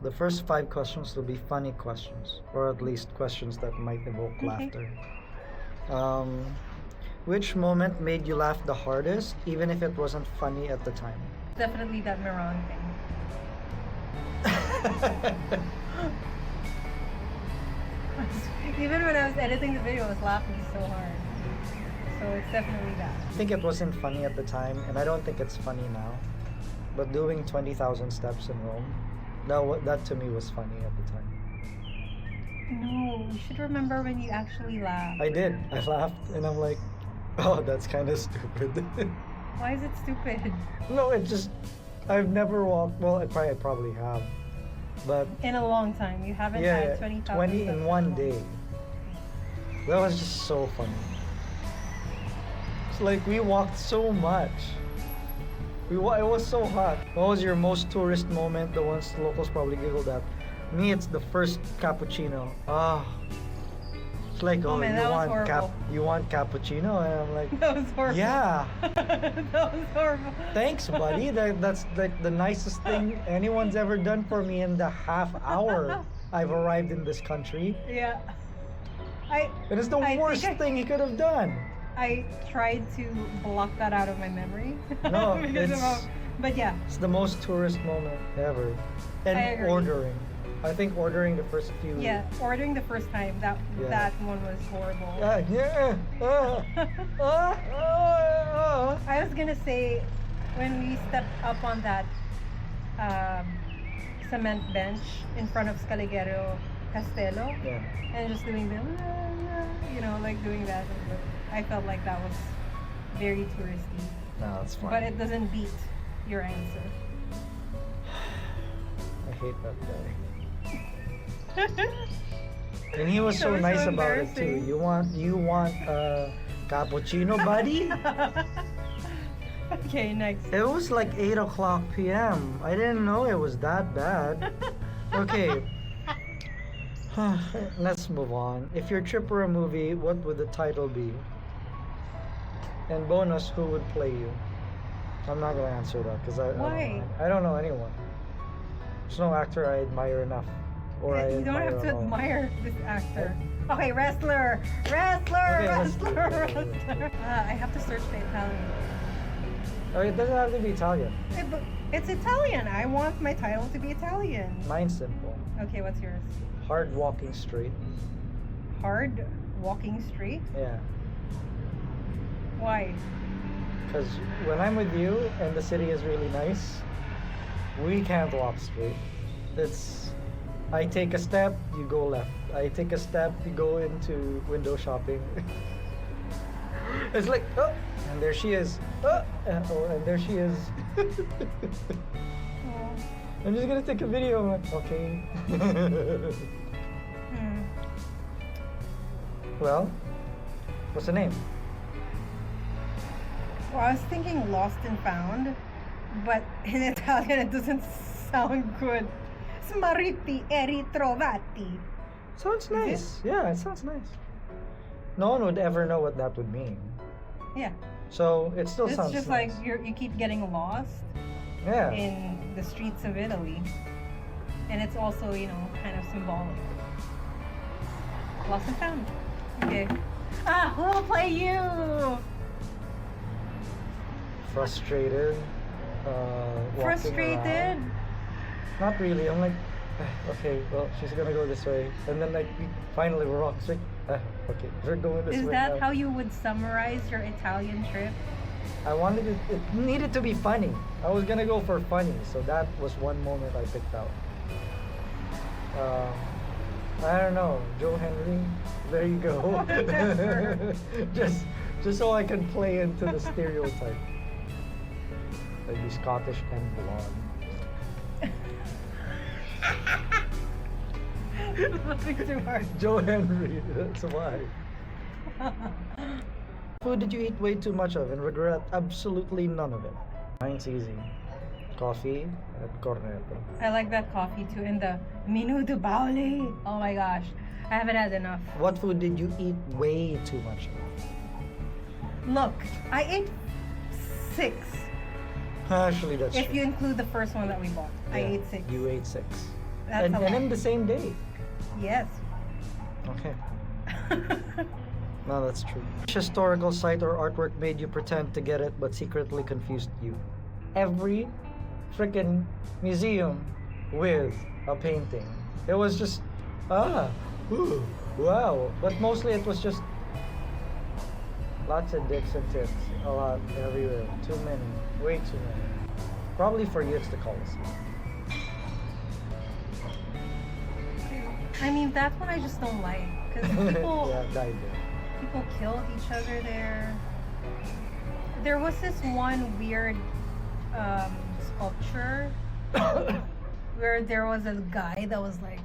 The first 5 questions will be funny questions, or at least questions that might evoke Okay. laughter. Um, which moment made you laugh the hardest, even if it wasn't funny at the time? Definitely that Miran thing. Even when I was editing the video, I was laughing so hard. So it's definitely that. I think it wasn't funny at the time, and I don't think it's funny now. But doing 20,000 steps in Rome, that to me was funny at the time. No, you should remember when you actually laughed. I did. I laughed, and I'm like, oh, that's kind of stupid. Why is it stupid? No, it just, I've never walked. Well, I probably have, but In a long time, you haven't yeah, had 20,000 20 steps in one a month. day. That was just so funny. It's like we walked so much. It was so hot. What was your most tourist moment? The ones the locals probably giggled at. Me, it's the first cappuccino. Ah, it's like, Oh, oh, man, that was horrible. you want cappuccino, and I'm like, That was horrible. yeah. That was horrible. Thanks, buddy. That's like the nicest thing anyone's ever done for me in the half hour I've arrived in this country. Yeah. It is the I think worst thing he could have done. I tried to block that out of my memory. No, Because it's- but yeah, It's the most tourist moment ever. And I agree. ordering. I think ordering the first few. yeah. Ordering the first time, Yeah. that one was horrible. Yeah. I was gonna say, when we stepped up on that cement bench in front of Scaligero Castello Yeah. and just doing the, like doing that, I felt like that was very touristy. No, it's fine. But it doesn't beat your answer. I hate that guy. And he was That so was nice so about it too. embarrassing. You want cappuccino, buddy? Okay, next. It was like 8 o'clock p.m. I didn't know it was that bad. Okay. Let's move on. If your trip were a movie, what would the title be? And bonus, who would play you? I'm not gonna answer that because Why? I don't know anyone. There's no actor I admire enough. Or I You don't admire have to at all. admire this actor. Okay, wrestler! Wrestler! Okay, let's do Wrestler! it. Wrestler! I have to search the Italian. Oh, it doesn't have to be Italian. It's Italian. I want my title to be Italian. Mine's simple. Okay, what's yours? Hard walking straight. Hard walking straight? Yeah. Why? Because when I'm with you and the city is really nice, we can't walk straight. I take a step, you go left. I take a step, you go into window shopping. It's like, oh, and there she is. Oh, and there she is. Oh, I'm just gonna take a video. I'm like, okay. hmm. Well, what's the name? Well, I was thinking Lost and Found, but in Italian it doesn't sound good. Smarriti e ritrovati. Sounds nice. Yeah, it sounds nice. No one would ever know what that would mean. Yeah. So it still It's sounds just nice. like you keep getting lost Yeah. in the streets of Italy. And it's also, kind of symbolic. Lost and found. Okay. Who will play you? Frustrated. Walking Frustrated? around. Not really. I'm like, okay, well, she's gonna go this way, and then finally we're walking straight. Okay, we're going this Is way. that now. how you would summarize your Italian trip? I wanted it. It needed to be funny. I was gonna go for funny, so that was one moment I picked out. I don't know, Joe Henry. There you go. Whatever. just so I can play into the stereotype. Like be Scottish and blonde. Laughing too hard. Joe Henry. That's why. Food did you eat way too much of and regret absolutely none of it? Mine's easy. Coffee at Cornetto. I like that coffee too. And the Minuto Paoli. Oh my gosh. I haven't had enough. What food did you eat way too much of? Look, I ate 6. Actually, that's If true. you include the first one that we bought. I Yeah, ate 6. You ate 6. That's and a in lot. the same day. Yes. Okay. No, that's true. Which historical site or artwork made you pretend to get it but secretly confused you? Every freaking museum with a painting. It was just, ooh, wow. But mostly it was just lots of dicks and tits. A lot, everywhere. Too many. Way too many. Probably for you it's the Colosseum. I mean, that's what I just don't like. Because people, Yeah, died people killed each other there. There was this one weird sculpture there. where there was a guy that was like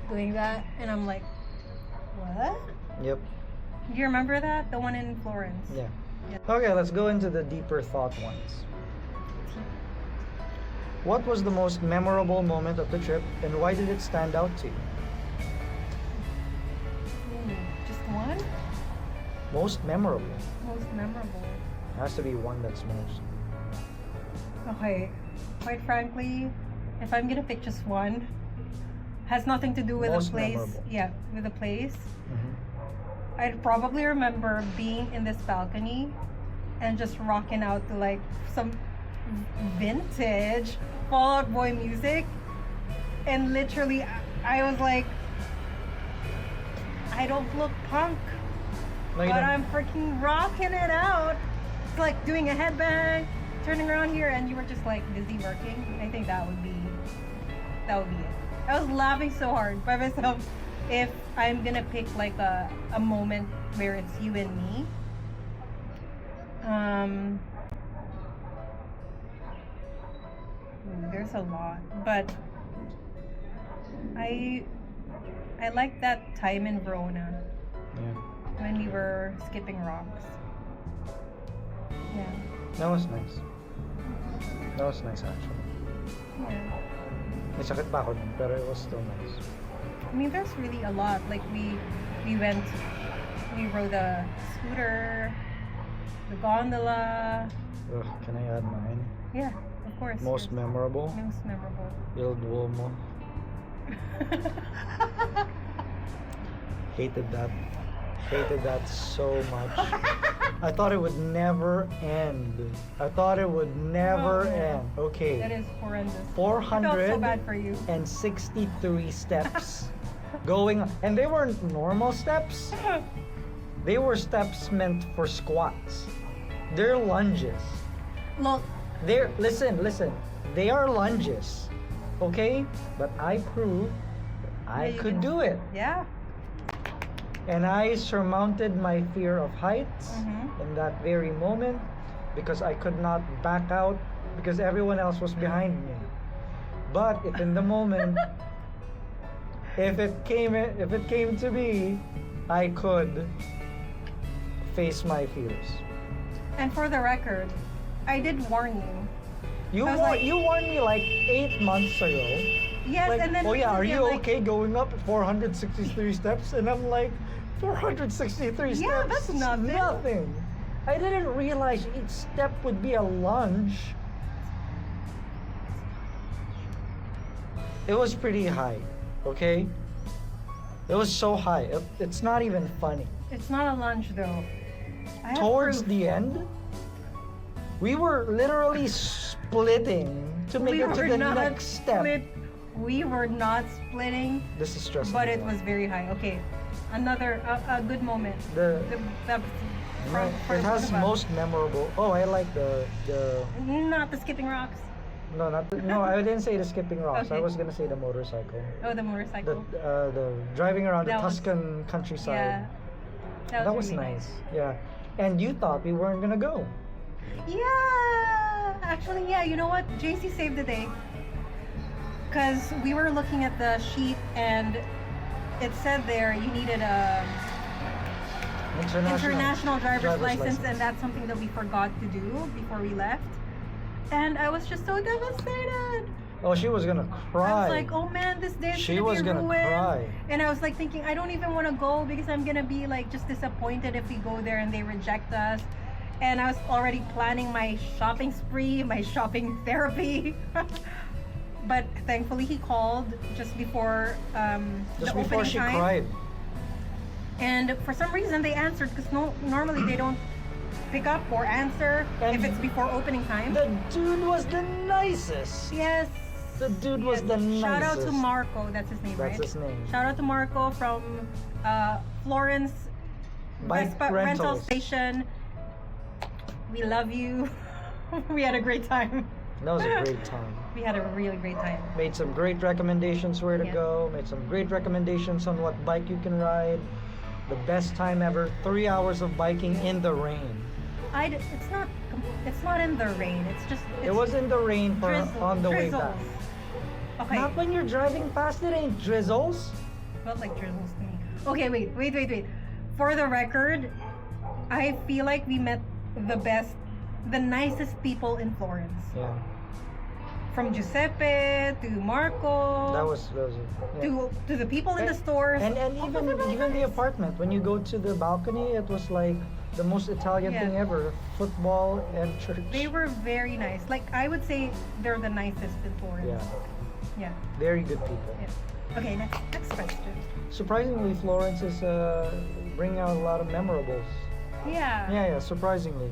doing that, and I'm like, what? Yep. Do you remember that? The one in Florence. Yeah. Yeah. Okay, let's go into the deeper thought ones. What was the most memorable moment of the trip and why did it stand out to you? Just one? Most memorable. Most memorable. Has to be one that's most. Okay, quite frankly, if I'm gonna pick just one, has nothing to do with Most the place. memorable. Yeah, with the place. Mhm. I'd probably remember being in this balcony and just rocking out to like some vintage Fall Out Boy music, and literally I was like, I don't look punk, No, you but don't- I'm freaking rocking it out. It's like doing a headbang, turning around here, and you were just like busy working. I think that would be it. I was laughing so hard by myself. If I'm gonna pick like a moment where it's you and me, there's a lot, but I like that time in Verona Yeah. when we were skipping rocks. Yeah. That was nice. That was nice actually. Yeah. May sakit pa ako nun, pero it was still nice. I mean, there's really a lot. Like we rode a scooter, the gondola. Ugh, can I add mine? Yeah, of course. Most yours. memorable? Most memorable. Il Duomo. Hated that. Hated that so much. I thought it would never end. I thought it would never Oh, yeah. end. Okay. That is horrendous. I felt so bad for you. 463 steps going on. And they weren't normal steps. They were steps meant for squats. They're lunges. Look, Listen. They are lunges. Okay? But I proved I Yeah, you could can- do it. yeah. And I surmounted my fear of heights Mhm. in that very moment because I could not back out because everyone else was behind me. But if in the moment, if it came to me, I could face my fears. And for the record, I did warn you. You I was like- you warned me like 8 months ago. Yes, Like, and then oh yeah, are you like, okay going up 463 steps? And I'm like, 463 Yeah, steps? that's is nothing. nothing. I didn't realize each step would be a lunge. It was pretty high, okay? It was so high. It's not even funny. It's not a lunch though. I have Towards proof. the end, we were literally splitting to make We it to were the not next step. We were not splitting, This is stressful. but it was very high. Okay, another a good moment. The The Right. from It has Cuba. most memorable. Oh, I like the Not the skipping rocks. no, not the, no. I didn't say the skipping rocks. I Okay. was gonna say the motorcycle. Oh, the The motorcycle. driving around That the was- Tuscan countryside. Yeah. That was really nice. Yeah. And you thought we weren't gonna go. Yeah. Actually, yeah. You know what? JC saved the day. Cause we were looking at the sheet and it said there you needed a international driver's license, and that's something that we forgot to do before we left. And I was just so devastated. Oh, she was gonna cry. I was like, oh man, this day is She gonna was be gonna ruined. cry. And I was like thinking, I don't even want to go because I'm gonna be like just disappointed if we go there and they reject us. And I was already planning my shopping spree, my shopping therapy. But thankfully he called just before Just the before opening she time. cried. And for some reason they answered because normally they don't pick up or answer And if it's before opening time. The dude was the nicest. Yes. The dude was Yes. the nicest. Shout out to Marco. That's his name, That's right? his name. Shout out to Marco from Florence Bike Vespa rental rentals. station. We love you. We had a great time. That was a great time. We had a really great time. Made some great recommendations where to Yeah. go. Made some great recommendations on what bike you can ride. The best time ever. 3 hours of biking in the rain. It's not in the rain. It's just It was in the rain for on the way back. Okay. Not when you're driving fast. It ain't drizzles. Felt like drizzles to me. Okay, wait. For the record, I feel like we met the nicest people in Florence. Yeah, From Giuseppe to Marco. that was yeah. to the people in the stores. And All of them were even the nice. apartment. When you go to the balcony, it was like the most Italian Yeah. thing ever. Football and church. They were very nice. Like I would say they're the nicest in Florence. Yeah, Yeah. very good people. Yeah. Okay, next question. Surprisingly, Florence is bringing out a lot of memorables. Yeah. Yeah, surprisingly.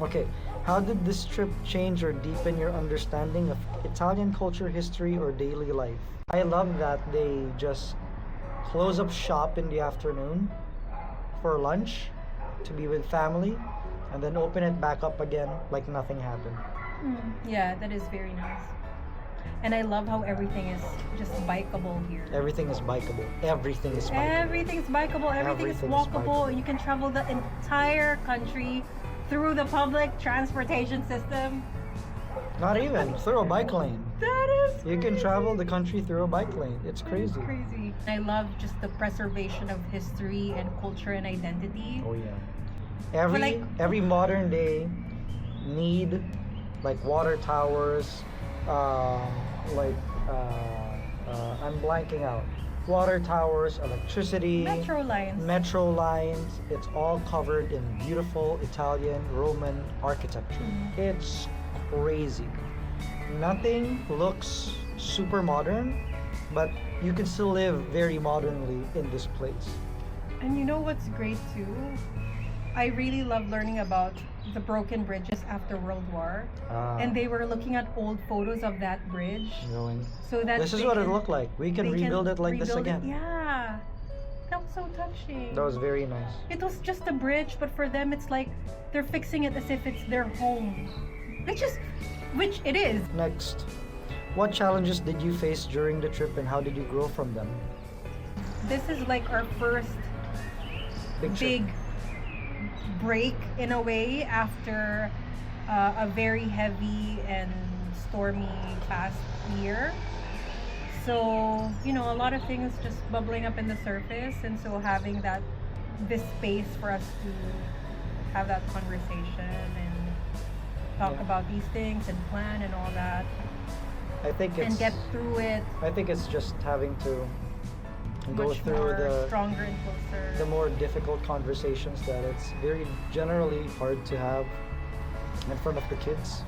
Okay, how did this trip change or deepen your understanding of Italian culture, history, or daily life? I love that they just close up shop in the afternoon for lunch to be with family and then open it back up again like nothing happened. Yeah, that is very nice. And I love how everything is just bikeable here. Everything is bikeable. Everything is bikeable. Everything's bikeable. Everything is Everything is walkable. bikeable. You can travel the entire country through the public transportation system. Not even through a bike lane. That is You can crazy. travel the country through a bike lane. It's crazy. Crazy. I love just the preservation of history and culture and identity. Oh yeah. Every modern day need like water towers, like I'm blanking out. Water towers, electricity, Metro lines. metro lines. It's all covered in beautiful Italian Roman architecture. Mhm. It's crazy. Nothing looks super modern, but you can still live very modernly in this place. And you know what's great too? I really love learning about the broken bridges after World War. And they were looking at old photos of that bridge. going. So that This is they what it can- looked like. We can they rebuild it like this rebuild it. again. Yeah. That was so touching. That was very nice. It was just a bridge, but for them it's like they're fixing it as if it's their home. Which it is. Next, what challenges did you face during the trip and how did you grow from them? This is like our first Trip. big break in a way after a very heavy and stormy past year. So, you know, a lot of things just bubbling up in the surface, and so having this space for us to have that conversation and talk Yeah. about these things and plan and all that I think it's and get through it I think it's just having to go much through more the stronger and closer. more difficult conversations that it's very generally hard to have in front of the kids,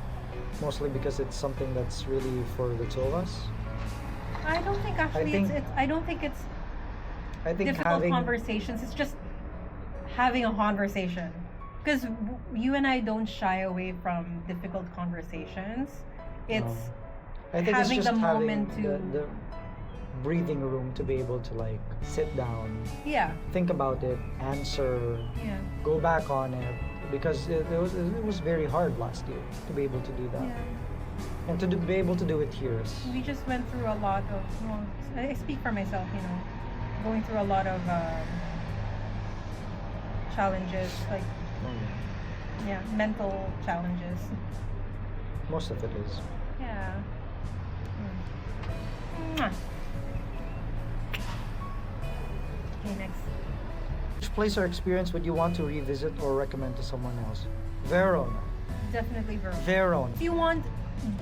mostly because it's something that's really for the two of us. I don't think actually think- it's I don't think it's I think difficult having conversations. It's just having a conversation. Because you and I don't shy away from difficult conversations. It's I think having it's just the having moment to- the breathing room to be able to like sit down, yeah, think about it, answer, yeah, go back on it, because it was very hard last year to be able to do that, yeah. and to be able to do it here is We just went through a lot of. Well, I speak for myself, you know, going through a lot of challenges, like yeah, mental challenges. most of it is. Yeah. Mwah. Okay, next. Which place or experience would you want to revisit or recommend to someone else? Verona. Definitely Verona. Verona. If you want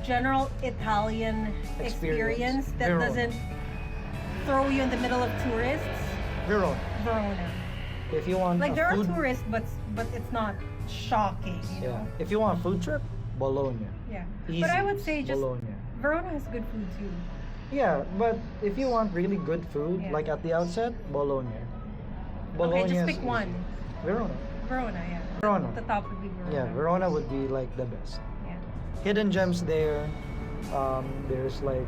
general Italian experience that Verona. doesn't throw you in the middle of tourists, Verona. Verona. If you want Like a there are food, tourists, but it's not shocking, you yeah. know. If you want a food trip, Bologna. Yeah. Easy. But I would say just Bologna. Verona has good food too. Yeah, but if you want really good food, Yeah. like at the outset, Bologna. Okay, just is pick easy. one. Verona. Verona, yeah. Verona. The top would be Verona. Yeah, Verona would be like the best. Yeah. Hidden gems there. There's like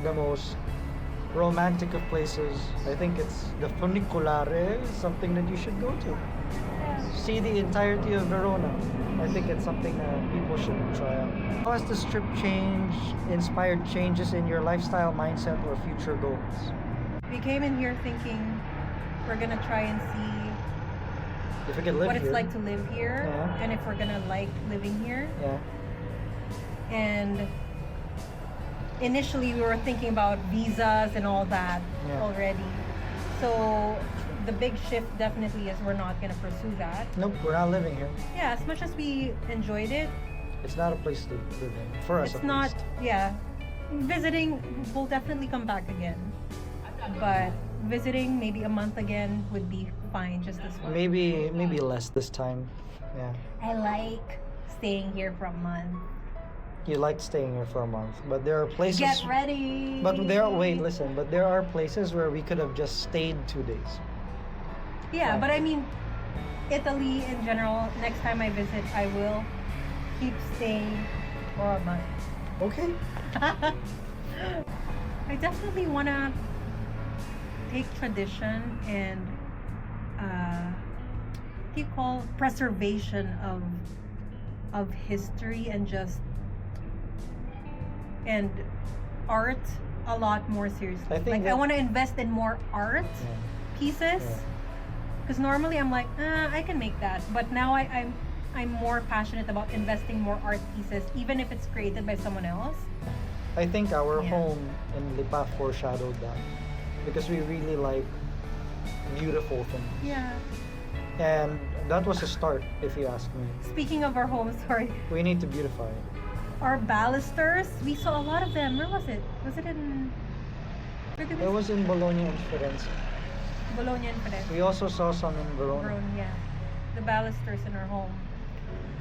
the most romantic of places. I think it's the Funiculare, something that you should go to. See the entirety of Verona. I think it's something that people should try out. How has this trip inspired changes in your lifestyle, mindset, or future goals? We came in here thinking we're gonna try and see If we could live what here. it's like to live here, Yeah. and if we're gonna like living here. Yeah. And initially, we were thinking about visas and all that Yeah. already. So the big shift definitely is we're not gonna pursue that. Nope, we're not living here. Yeah, as much as we enjoyed it, It's not a place to live in. For us, it's at not. least. Yeah, visiting will definitely come back again, but visiting maybe a month again would be fine just as well. Maybe less this time. Yeah. I like staying here for a month. You liked staying here for a month, but there are places. Get ready. But listen. But there are places where we could have just stayed 2 days. Yeah, Fine. but I mean, Italy in general. Next time I visit, I will keep staying for a month. Okay. I definitely wanna take tradition and what do you call preservation of history and just and art a lot more seriously. I think Like I that- want to invest in more art Yeah. pieces Yeah. because normally I'm like I can make that, but now I'm more passionate about investing more art pieces, even if it's created by someone else. I think our Yeah. home in Lipa foreshadowed that because we really like beautiful things, Yeah. and that was a start, if you ask me. Speaking of our home, sorry, We need to beautify it. our balusters, we saw a lot of them. Where was it? Was it in? Where did we It was in Bologna and Firenze. Bologna and Firenze. We also saw some in Verona. Verona, yeah. The balusters in our home.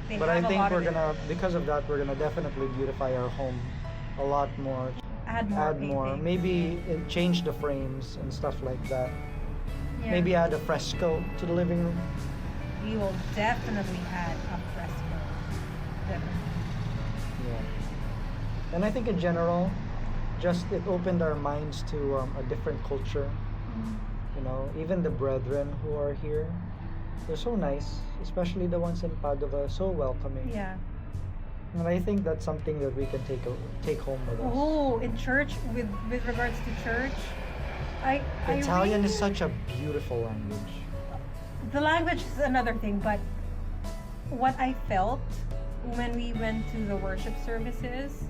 They But I have a think lot we're of it. gonna, because of that, we're gonna definitely beautify our home a lot more. add more. Add more. paintings. Maybe change the frames and stuff like that. Yeah. Maybe add a fresco to the living room. We will definitely add a fresco. Definitely. Yeah. And I think in general, just it opened our minds to a different culture. You know, even the brethren who are here, they're so nice, especially the ones in Padova, so welcoming. Yeah. And I think that's something that we can take home with us. Oh, in church with regards to church, I Italian is really- such a beautiful language. The language is another thing, but what I felt when we went to the worship services,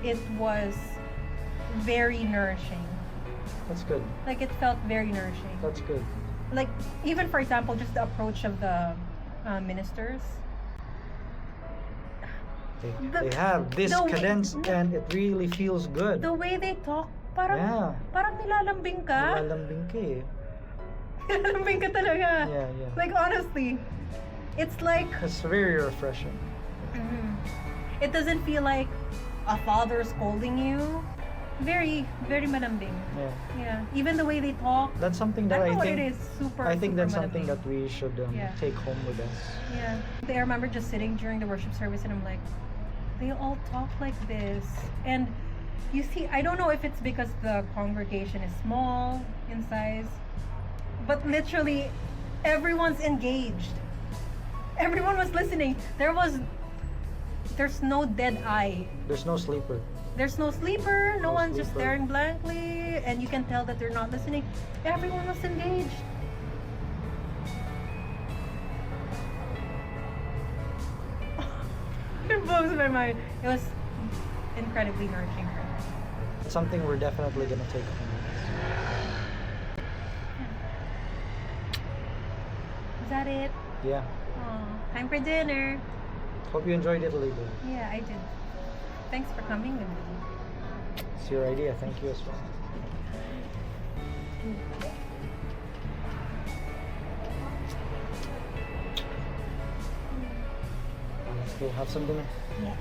it was very nourishing. That's good. Like it felt very nourishing. That's good. Like even for example, just the approach of the ministers. The- They have this the way- cadence and it really feels good. The way they talk, parang Yeah. parang nilalambing ka. Nilalambing ka eh. Nilalambing ka talaga. Yeah, yeah. Like honestly, it's like It's very refreshing. it doesn't feel like a father scolding you. Very, very malambing. Yeah. Yeah. Even the way they talk. That's something that I I don't know think what it is. Super. I think super that's something malambing. that we should Yeah. take home with us. Yeah. I remember just sitting during the worship service and I'm like, they all talk like this. And you see, I don't know if it's because the congregation is small in size, but literally everyone's engaged. Everyone was listening. There's no dead eye. There's no sleeper. There's no sleeper. No No one's just sleeper. staring blankly, and you can tell that they're not listening. Everyone was engaged. It blows my mind. It was incredibly nourishing for me. It's something we're definitely gonna take home with us. Is that it? Yeah. Oh, time for dinner. Hope you enjoyed Italy, though. Yeah, I did. Thanks for coming with me. It's your idea. Thank you as well. Let's go have some dinner. Yeah.